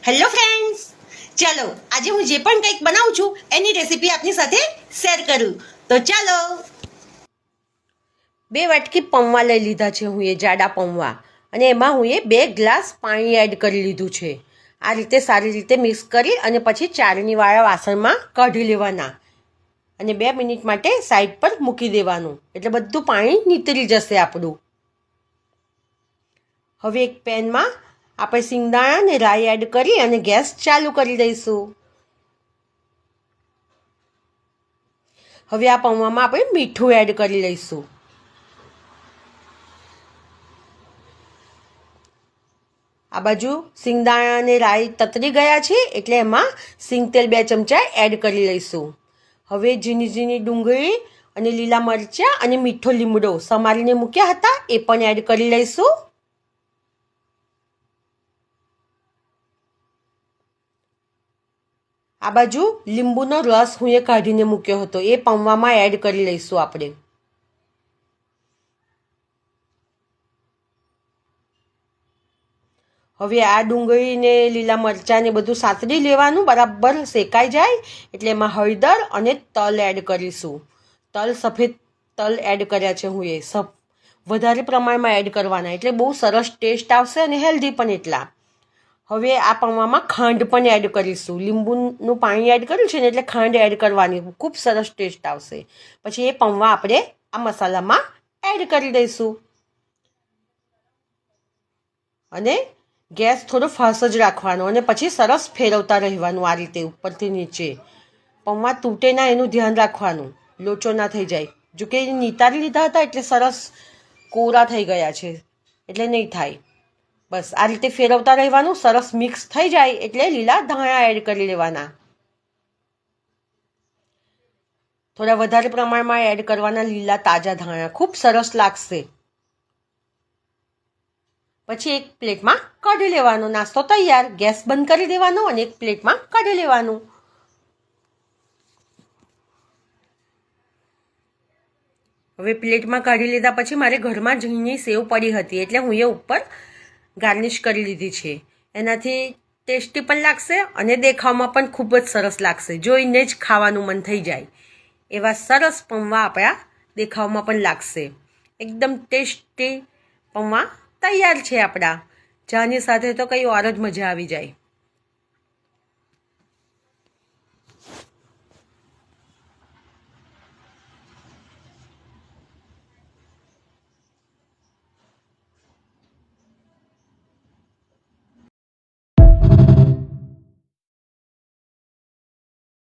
Hello friends, ચાલો આજે હું જે પણ કંઈક બનાવું છું એની રેસીપી આપની સાથે શેર કરું. તો ચાલો. 2 વાટકી પૌવા લઈ લીધા છે હું, એ જાડા પૌવા, અને એમાં હું 2 ગ્લાસ પાણી એડ કરી લીધું છે. આ રીતે સારી રીતે મિક્સ કરી અને પછી ચાળણીવાળા વાસણમાં કાઢી લેવાના અને 2 મિનિટ માટે સાઈડ પર મૂકી દેવાનું, એટલે બધું પાણી નીતરી જશે આપણું. હવે એક પેનમાં આપણે સિંગદાણા અને રાઈ એડ કરી અને ગેસ ચાલુ કરી દઈશું. હવે આ પૌવામાં આપણે મીઠું એડ કરી લઈશું. આ બાજુ સિંગદાણા અને રાઈ તતરી ગયા છે, એટલે એમાં સિંગ તેલ 2 ચમચા એડ કરી લઈશું. હવે ઝીણી ઝીણી ડુંગળી અને લીલા મરચાં અને મીઠો લીમડો સમારીને મૂક્યા હતા એ પણ એડ કરી લઈશું. આ બાજુ લીંબુનો રસ હું એ કાઢીને મૂક્યો હતો, એ પૌવામાં એડ કરી લઈશું આપણે. હવે આ ડુંગળીને લીલા મરચાં ને બધું સાતરી લેવાનું, બરાબર શેકાઈ જાય એટલે એમાં હળદર અને તલ એડ કરીશું. સફેદ તલ એડ કર્યા છે હું, એ વધારે પ્રમાણમાં એડ કરવાના, એટલે બહુ સરસ ટેસ્ટ આવશે અને હેલ્ધી પણ એટલા. હવે આ પૌવામાં ખાંડ પણ એડ કરીશું. લીંબુનું પાણી એડ કર્યું છે ને, એટલે ખાંડ એડ કરવાની, ખૂબ સરસ ટેસ્ટ આવશે. પછી એ પૌવા આપણે આ મસાલામાં એડ કરી દઈશું અને ગેસ થોડો ફાસ્ટ જ રાખવાનો અને પછી સરસ ફેરવતા રહેવાનું, આ રીતે ઉપરથી નીચે. પૌવા તૂટે ના એનું ધ્યાન રાખવાનું, લોચો ના થઈ જાય. જો કે નિતારી લીધા હતા એટલે સરસ કોરા થઈ ગયા છે, એટલે નહીં થાય. બસ આ રીતે ફેરવતા રહેવાનું. સરસ મિક્સ થઈ જાય એટલે લીલા ધાણા એડ કરી લેવાના, થોડા વધારે પ્રમાણમાં એડ કરવાના લીલા તાજા ધાણા, ખૂબ સરસ લાગશે. પછી એક પ્લેટમાં કાઢી લેવાનો. નાસ્તો તૈયાર. ગેસ બંધ કરી દેવાનો અને એક પ્લેટમાં કાઢી લેવાનું. હવે પ્લેટમાં કાઢી લીધા પછી મારે ઘરમાં ઝીણી સેવ પડી હતી, એટલે હું એ ઉપર ગાર્નિશ કરી લીધી છે. એનાથી ટેસ્ટી પણ લાગશે અને દેખાવમાં પણ ખૂબ જ સરસ લાગશે. જોઈને જ ખાવાનું મન થઈ જાય એવા સરસ પૌવા આપણા દેખાવમાં પણ લાગશે. એકદમ ટેસ્ટી પૌવા તૈયાર છે આપણા. ચાની સાથે તો કંઈ ઓર જ મજા આવી જાય.